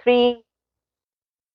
3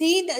3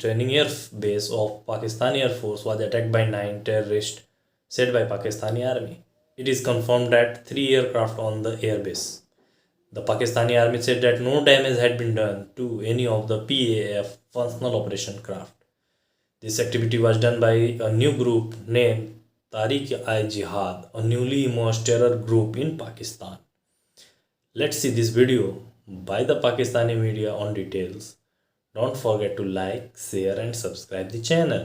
training air base of Pakistani Air Force was attacked by 9 terrorists said by Pakistani Army. It is confirmed that 3 aircraft on the air base. The Pakistani Army said that no damage had been done to any of the PAF functional operation craft. This activity was done by a new group named Tariq-i-Jihad, a newly emerged terror group in Pakistan. Let's see this video by the Pakistani media on details. Don't forget to like, share and subscribe the channel.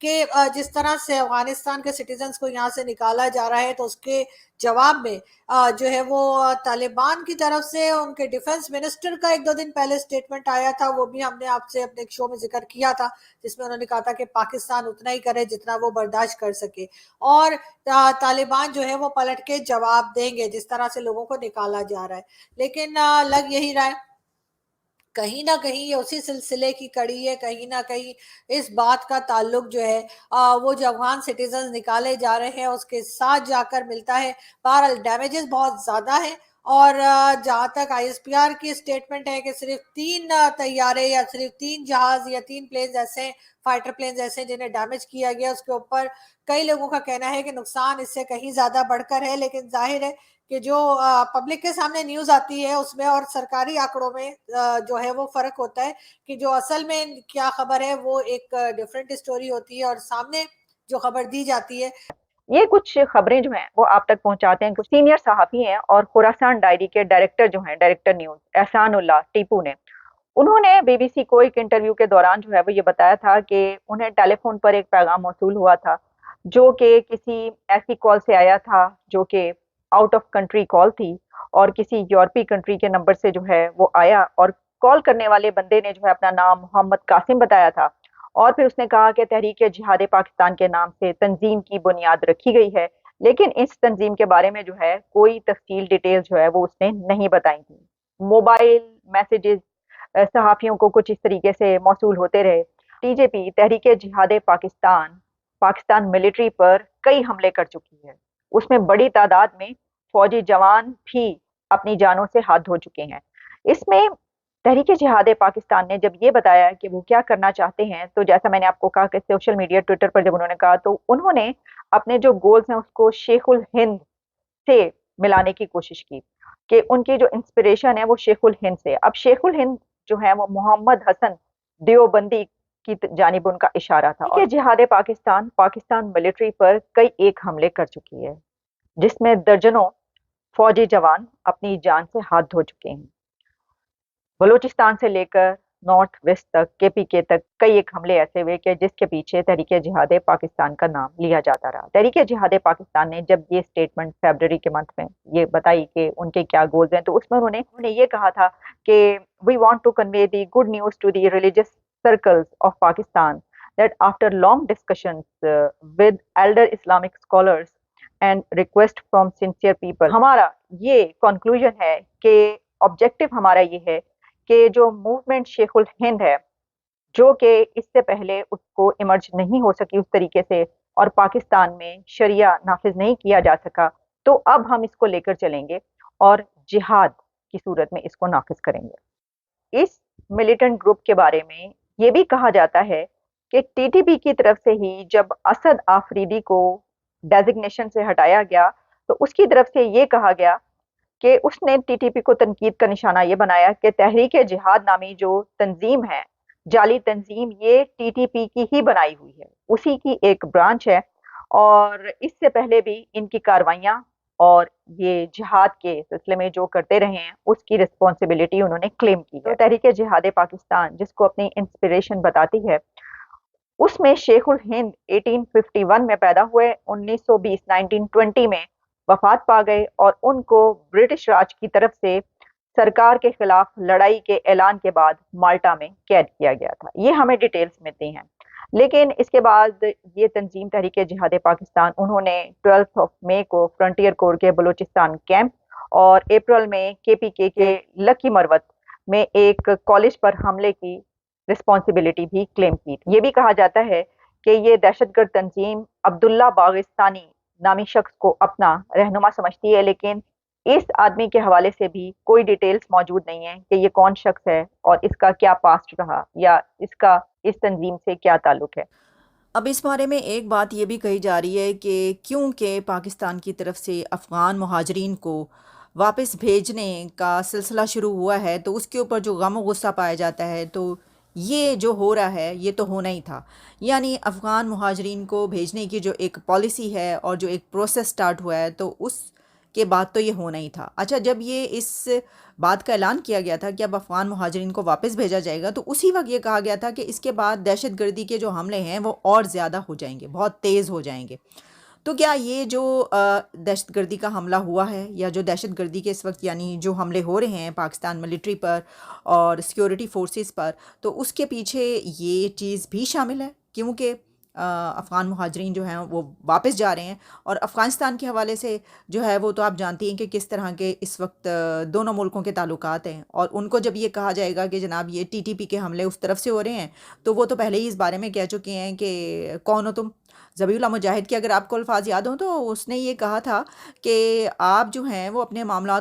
کہ جس طرح سے افغانستان کے citizens کو یہاں سے نکالا جا رہا ہے، تو اس کے جواب میں جو ہے وہ طالبان کی طرف سے ان کے ڈیفنس منسٹر کا 1-2 دن پہلے سٹیٹمنٹ آیا تھا، وہ بھی ہم نے آپ سے اپنے ایک شو میں ذکر کیا تھا، جس میں انہوں نے کہا تھا کہ پاکستان اتنا ہی کرے جتنا وہ برداشت کر سکے، اور طالبان جو ہے وہ پلٹ کے جواب دیں گے جس طرح سے لوگوں کو نکالا جا رہا ہے۔ لیکن لگ یہی رہا ہے کہیں نہ کہیں یہ اسی سلسلے کی کڑی ہے، کہیں نہ کہیں اس بات کا تعلق جو ہے وہ جو افغان سٹیزنز نکالے جا رہے ہیں اس کے ساتھ جا کر ملتا ہے۔ بہرحال ڈیمیجز بہت زیادہ ہیں، اور جہاں تک آئی ایس پی آر کی سٹیٹمنٹ ہے کہ صرف 3 طیارے یا صرف 3 جہاز یا 3 پلینز ایسے فائٹر پلینز ایسے جنہیں ڈیمیج کیا گیا، اس کے اوپر کئی لوگوں کا کہنا ہے کہ نقصان اس سے کہیں زیادہ بڑھ کر ہے، لیکن ظاہر ہے کہ جو پبلک کے سامنے نیوز آتی ہے اس میں اور سرکاری آنکڑوں میں جو ہے وہ فرق ہوتا ہے، کہ جو اصل میں کیا خبر ہے وہ ایک ڈیفرنٹ سٹوری ہوتی ہے، اور سامنے جو خبر دی جاتی ہے۔ یہ کچھ خبریں جو ہیں وہ آپ تک پہنچاتے ہیں کچھ سینئر صحافی ہیں اور خراسان ڈائری کے ڈائریکٹر جو ہیں، ڈائریکٹر نیوز احسان اللہ ٹیپو نے، انہوں نے بی بی سی کو ایک انٹرویو کے دوران جو ہے وہ یہ بتایا تھا کہ انہیں ٹیلی فون پر ایک پیغام موصول ہوا تھا جو کہ کسی ایسی کال سے آیا تھا جو کہ آؤٹ آف کنٹری کال تھی، اور کسی یورپی کنٹری کے نمبر سے جو ہے وہ آیا، اور کال کرنے والے بندے نے جو ہے اپنا نام محمد قاسم بتایا تھا، اور پھر اس نے کہا کہ تحریک جہاد پاکستان کے نام سے تنظیم کی بنیاد رکھی گئی ہے، لیکن اس تنظیم کے بارے میں جو ہے کوئی تفصیل ڈیٹیل جو ہے وہ اس نے نہیں بتائی تھی۔ موبائل میسیجز صحافیوں کو کچھ اس طریقے سے موصول ہوتے رہے۔ ٹی جے پی تحریک جہاد پاکستان ملٹری پر کئی حملے کر چکی ہے، اس میں بڑی تعداد میں فوجی جوان بھی اپنی جانوں سے ہاتھ دھو چکے ہیں۔ اس میں تحریک جہاد پاکستان نے جب یہ بتایا کہ وہ کیا کرنا چاہتے ہیں، تو جیسا میں نے آپ کو کہا کہ سوشل میڈیا ٹویٹر پر جب انہوں نے کہا تو انہوں نے اپنے جو گولز ہیں اس کو شیخ الہند سے ملانے کی کوشش کی، کہ ان کی جو انسپریشن ہے وہ شیخ الہند سے۔ اب شیخ الہند جو ہے وہ محمد حسن دیوبندی کی جانب ان کا اشارہ تھا، کہ جہاد پاکستان ملٹری پر کئی ایک حملے کر چکی ہے، جس میں درجنوں فوجی جوان اپنی جان سے ہاتھ دھو چکے ہیں۔ بلوچستان سے لے کر نارتھ ویسٹ تک، کے پی کے تک کئی ایک حملے ایسے ہوئے کہ جس کے پیچھے تحریک جہاد پاکستان کا نام لیا جاتا رہا۔ تحریک جہاد پاکستان نے جب یہ سٹیٹمنٹ فیبرری کے منتھ میں یہ بتائی کہ ان کے کیا گولز ہیں، تو اس میں انہوں نے یہ کہا تھا کہ we want to convey the good news to the religious circles of Pakistan that after long discussions with elder Islamic scholars and request from sincere people، ہمارا یہ کنکلوژن ہے کہ آبجیکٹو ہمارا یہ ہے کہ جو موومنٹ شیخ الہند ہے، جو کہ اس سے پہلے اس کو ایمرج نہیں ہو سکی اس طریقے سے، اور پاکستان میں شریعہ نافذ نہیں کیا جا سکا، تو اب ہم اس کو لے کر چلیں گے اور جہاد کی صورت میں اس کو نافذ کریں گے۔ اس ملیٹنٹ گروپ کے بارے میں یہ بھی کہا جاتا ہے کہ ٹی ٹی پی کی طرف سے ہی جب اسد آفریدی کو ڈیزگنیشن سے ہٹایا گیا، تو اس کی طرف سے یہ کہا گیا کہ اس نے ٹی ٹی پی کو تنقید کا نشانہ یہ بنایا کہ تحریک جہاد نامی جو تنظیم ہے، جعلی تنظیم، یہ ٹی ٹی پی کی ہی بنائی ہوئی ہے، اسی کی ایک برانچ ہے، اور اس سے پہلے بھی ان کی کاروائیاں اور یہ جہاد کے سلسلے میں جو کرتے رہے ہیں اس کی رسپانسبلٹی انہوں نے کلیم کی ہے۔ تحریک جہاد پاکستان جس کو اپنی انسپریشن بتاتی ہے، اس میں شیخ الہند 1851 میں پیدا ہوئے، 1920 میں وفات پا گئے، اور ان کو برٹش راج کی طرف سے سرکار کے خلاف لڑائی کے اعلان کے بعد مالٹا میں قید کیا گیا تھا۔ یہ ہمیں ڈیٹیلز ملتی ہیں، لیکن اس کے بعد یہ تنظیم تحریک جہاد پاکستان، انہوں نے 12 مئی کو فرنٹیئر کور کے بلوچستان کیمپ اور اپریل میں کے پی کے لکی مروت میں ایک کالج پر حملے کی رسپانسبلٹی بھی کلیم کی۔ یہ بھی کہا جاتا ہے کہ یہ دہشت گرد تنظیم عبداللہ باغستانی نامی شخص کو اپنا رہنما سمجھتی ہے، لیکن اس آدمی کے حوالے سے بھی کوئی ڈیٹیلز موجود نہیں ہیں کہ یہ کون شخص ہے اور اس کا کیا پاسٹ رہا یا اس کا اس تنظیم سے کیا تعلق ہے۔ اب اس بارے میں ایک بات یہ بھی کہی جا رہی ہے کہ کیونکہ پاکستان کی طرف سے افغان مہاجرین کو واپس بھیجنے کا سلسلہ شروع ہوا ہے، تو اس کے اوپر جو غم و غصہ پایا جاتا ہے، تو یہ جو ہو رہا ہے یہ تو ہونا ہی تھا، یعنی افغان مہاجرین کو بھیجنے کی جو ایک پالیسی ہے اور جو ایک پروسیس سٹارٹ ہوا ہے، تو اس کہ بات تو یہ ہونا ہی تھا۔ اچھا، جب یہ اس بات کا اعلان کیا گیا تھا کہ اب افغان مہاجرین کو واپس بھیجا جائے گا، تو اسی وقت یہ کہا گیا تھا کہ اس کے بعد دہشت گردی کے جو حملے ہیں وہ اور زیادہ ہو جائیں گے، بہت تیز ہو جائیں گے۔ تو کیا یہ جو دہشت گردی کا حملہ ہوا ہے، یا جو دہشت گردی کے اس وقت یعنی جو حملے ہو رہے ہیں پاکستان ملٹری پر اور سیکیورٹی فورسز پر، تو اس کے پیچھے یہ چیز بھی شامل ہے؟ کیونکہ افغان مہاجرین جو ہیں وہ واپس جا رہے ہیں، اور افغانستان کے حوالے سے جو ہے وہ تو آپ جانتی ہیں کہ کس طرح کے اس وقت دونوں ملکوں کے تعلقات ہیں، اور ان کو جب یہ کہا جائے گا کہ جناب یہ ٹی ٹی پی کے حملے اس طرف سے ہو رہے ہیں، تو وہ تو پہلے ہی اس بارے میں کہہ چکے ہیں کہ کون ہو تم۔ ذبیح اللہ مجاہد کے اگر آپ کو الفاظ یاد ہوں تو اس نے یہ کہا تھا کہ آپ جو ہیں وہ اپنے معاملات